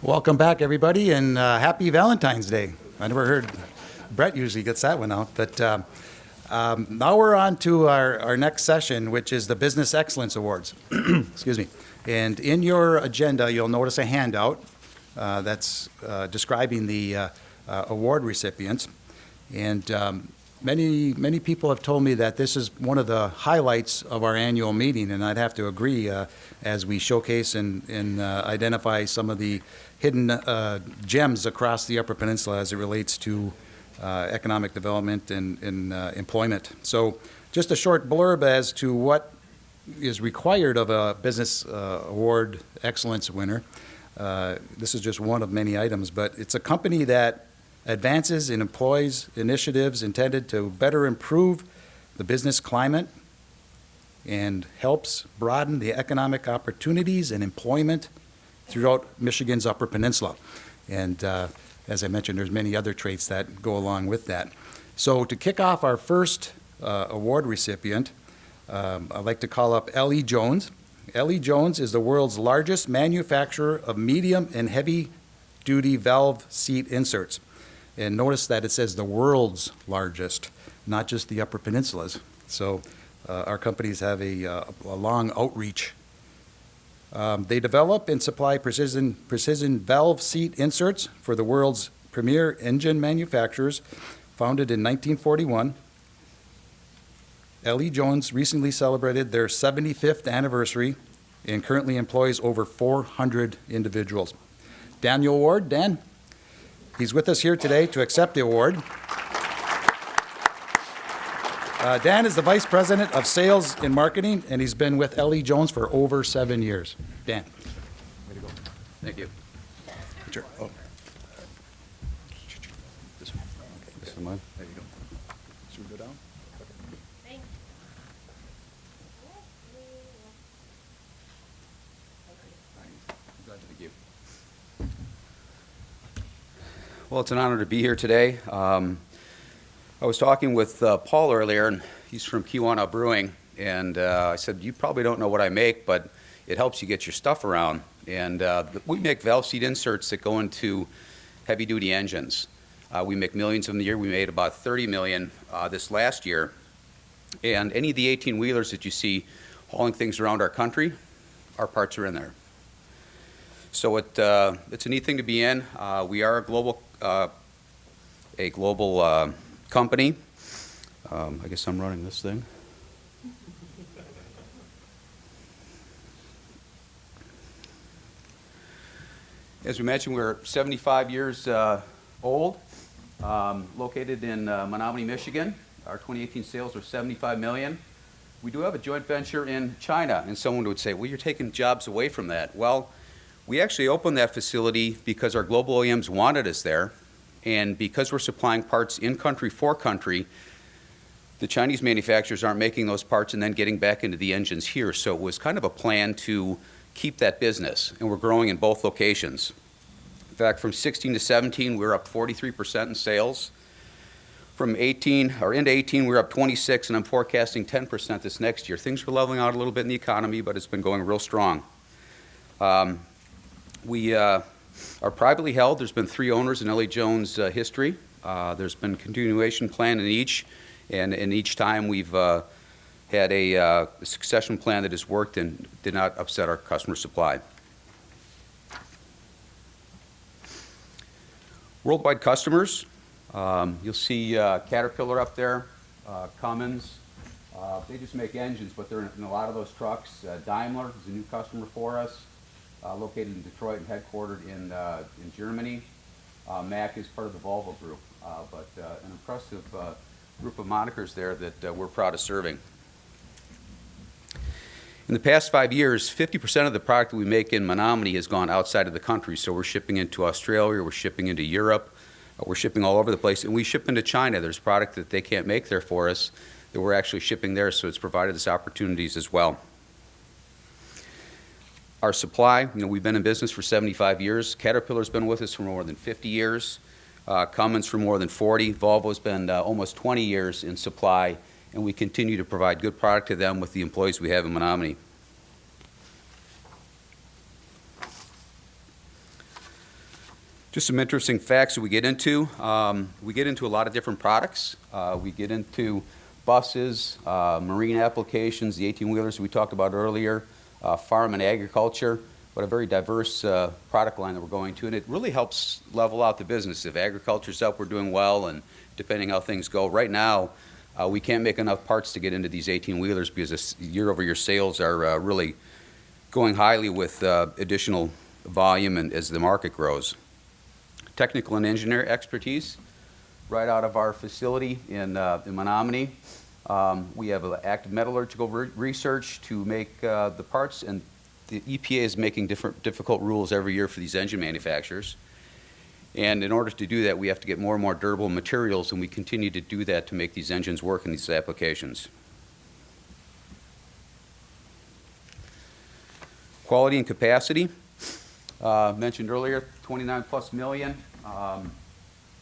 Welcome back, everybody, and happy Valentine's Day. I never heard, Brett usually gets that one out, but now we're on to our next session, which is the Business Excellence Awards. Excuse me. And in your agenda, you'll notice a handout that's describing the award recipients. And many people have told me that this is one of the highlights of our annual meeting, and I'd have to agree as we showcase and identify some of the hidden gems across the Upper Peninsula as it relates to economic development and employment. So just a short blurb as to what is required of a Business Award Excellence winner. This is just one of many items, but it's a company that advances and employs initiatives intended to better improve the business climate and helps broaden the economic opportunities and employment throughout Michigan's Upper Peninsula. And as I mentioned, there's many other traits that go along with that. So to kick off our first award recipient, I'd like to call up L.E. Jones. L.E. Jones is the world's largest manufacturer of medium and heavy-duty valve seat inserts. And notice that it says the world's largest, not just the Upper Peninsulas. So our companies have a long outreach. They develop and supply precision valve seat inserts for the world's premier engine manufacturers. Founded in 1941, L.E. Jones recently celebrated their 75th anniversary and currently employs over 400 individuals. Daniel Ward, Dan, he's with us here today to accept the award. Dan is the Vice President of Sales and Marketing, and he's been with L.E. Jones for over 7 years. Dan. Way to go. Thank you. Sure. Oh. This one. This one mine? There you go. Should we go down? Thanks. Thank you. Well, it's an honor to be here today. I was talking with Paul earlier, and he's from Kiwana Brewing, and I said, you probably don't know what I make, but it helps you get your stuff around. And we make valve seat inserts that go into heavy-duty engines. We make millions of them a year. We made about 30 million this last year. And any of the 18-wheelers that you see hauling things around our country, our parts are in there. So it's a neat thing to be in. We are a global company. I guess I'm running this thing. As we mentioned, we're 75 years old, located in Menominee, Michigan. Our 2018 sales are $75 million. We do have a joint venture in China, and someone would say, well, you're taking jobs away from that. Well, we actually opened that facility because our global OEMs wanted us there. And because we're supplying parts in country for country, the Chinese manufacturers aren't making those parts and then getting back into the engines here. So it was kind of a plan to keep that business, and we're growing in both locations. In fact, from 16 to 17, we were up 43% in sales. From 18 or into 18, we were up 26, and I'm forecasting 10% this next year. Things are leveling out a little bit in the economy, but it's been going real strong. We are privately held. There's been 3 owners in L.E. Jones history. There's been a continuation plan in each, and in each time we've had a succession plan that has worked and did not upset our customer supply. Worldwide customers, you'll see Caterpillar up there, Cummins. They just make engines, but they're in a lot of those trucks. Daimler is a new customer for us. Located in Detroit and headquartered in Germany. Mack is part of the Volvo group, but an impressive group of monikers there that we're proud of serving. In the past 5 years, 50% of the product that we make in Menominee has gone outside of the country. So we're shipping into Australia, we're shipping into Europe, we're shipping all over the place, and we ship into China. There's product that they can't make there for us that we're actually shipping there, so it's provided us opportunities as well. Our supply, we've been in business for 75 years. Caterpillar's been with us for more than 50 years. Cummins for more than 40. Volvo's been almost 20 years in supply, and we continue to provide good product to them with the employees we have in Menominee. Just some interesting facts that we get into. We get into a lot of different products. We get into buses, marine applications, the 18-wheelers we talked about earlier, farm and agriculture, but a very diverse product line that we're going to, and it really helps level out the business. If agriculture's up, we're doing well, and depending how things go. Right now, we can't make enough parts to get into these 18-wheelers because year-over-year sales are really going highly with additional volume and as the market grows. Technical and engineer expertise right out of our facility in Menominee. We have active metallurgical research to make the parts, and the EPA is making difficult rules every year for these engine manufacturers. And in order to do that, we have to get more and more durable materials, and we continue to do that to make these engines work in these applications. Quality and capacity. Mentioned earlier, 29 plus million.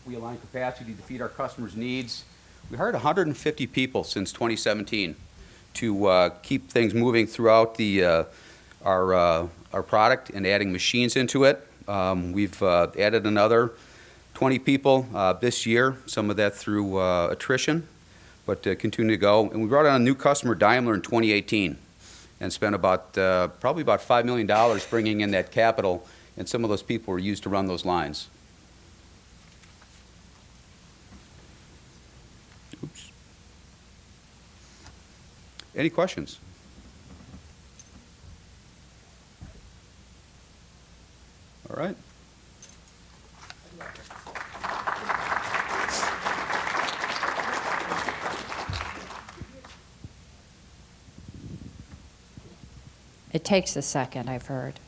We align capacity to feed our customers' needs. We hired 150 people since 2017 to keep things moving throughout our product and adding machines into it. We've added another 20 people this year, some of that through attrition, but continue to go. And we brought on a new customer, Daimler, in 2018, and spent probably about $5 million bringing in that capital, and some of those people were used to run those lines. Oops. Any questions? All right. It takes a second, I've heard.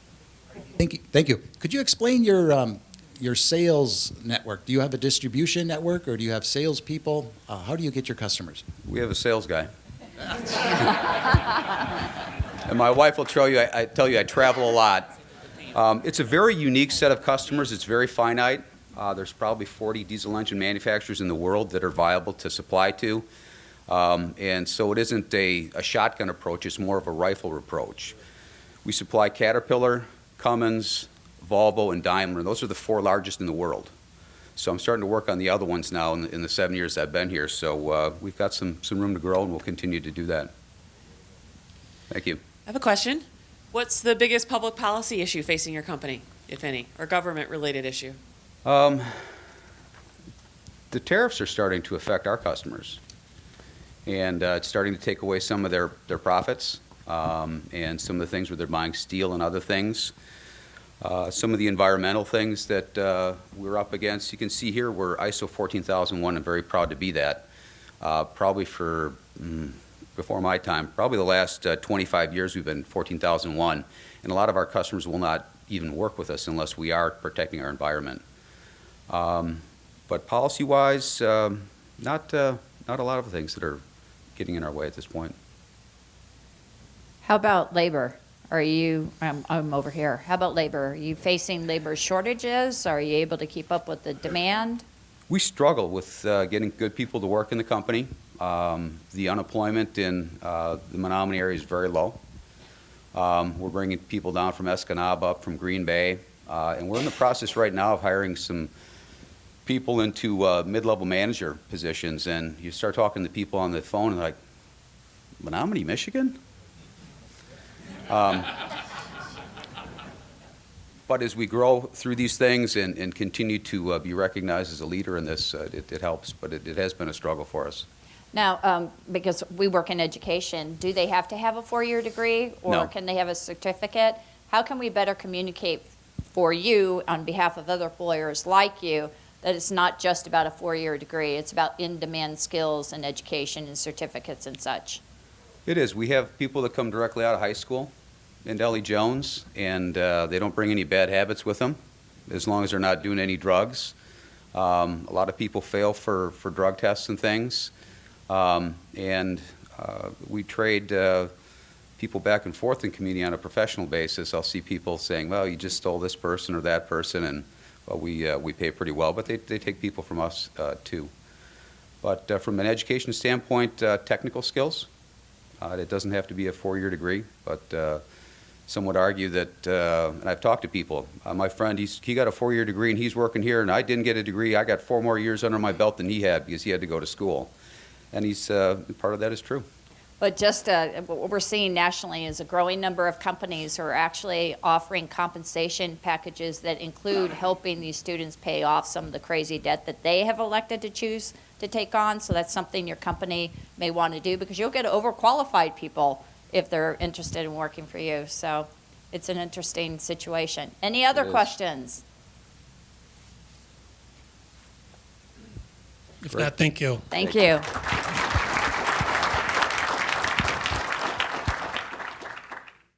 Thank you. Thank you. Could you explain your sales network? Do you have a distribution network, or do you have salespeople? How do you get your customers? We have a sales guy. And my wife will tell you I travel a lot. It's a very unique set of customers. It's very finite. There's probably 40 diesel engine manufacturers in the world that are viable to supply to. And so it isn't a shotgun approach. It's more of a rifle approach. We supply Caterpillar, Cummins, Volvo, and Daimler. Those are the 4 largest in the world. So I'm starting to work on the other ones now in the 7 years I've been here. So we've got some room to grow, and we'll continue to do that. Thank you. I have a question. What's the biggest public policy issue facing your company, if any, or government-related issue? The tariffs are starting to affect our customers, and it's starting to take away some of their profits, and some of the things where they're buying steel and other things. Some of the environmental things that we're up against, you can see here we're ISO 14001. I'm very proud to be that. Probably before my time, probably the last 25 years we've been 14,001, and a lot of our customers will not even work with us unless we are protecting our environment. But policy-wise, not a lot of things that are getting in our way at this point. How about labor? I'm over here. How about labor? Are you facing labor shortages? Are you able to keep up with the demand? We struggle with getting good people to work in the company. The unemployment in the Menominee area is very low. We're bringing people down from Escanaba, up from Green Bay, and we're in the process right now of hiring some people into mid-level manager positions, and you start talking to people on the phone and they're like, Menominee, Michigan? But as we grow through these things and continue to be recognized as a leader in this, it helps, but it has been a struggle for us. Now, because we work in education, do they have to have a 4-year degree, or No. can they have a certificate? How can we better communicate for you on behalf of other employers like you that it's not just about a 4-year degree, it's about in-demand skills and education and certificates and such? It is. We have people that come directly out of high school in Ellie Jones, and they don't bring any bad habits with them, as long as they're not doing any drugs. A lot of people fail for drug tests and things, and we trade people back and forth in community on a professional basis. I'll see people saying, well, you just stole this person or that person, and well, we pay pretty well, but they take people from us too. But from an education standpoint, technical skills, it doesn't have to be a 4-year degree, but some would argue that, and I've talked to people, my friend, he got a 4-year degree and he's working here, and I didn't get a degree. I got 4 more years under my belt than he had because he had to go to school. And part of that is true. But just what we're seeing nationally is a growing number of companies who are actually offering compensation packages that include helping these students pay off some of the crazy debt that they have elected to choose to take on. So that's something your company may want to do, because you'll get overqualified people if they're interested in working for you. So it's an interesting situation. Any other It is. questions? If not, thank you. Thank you.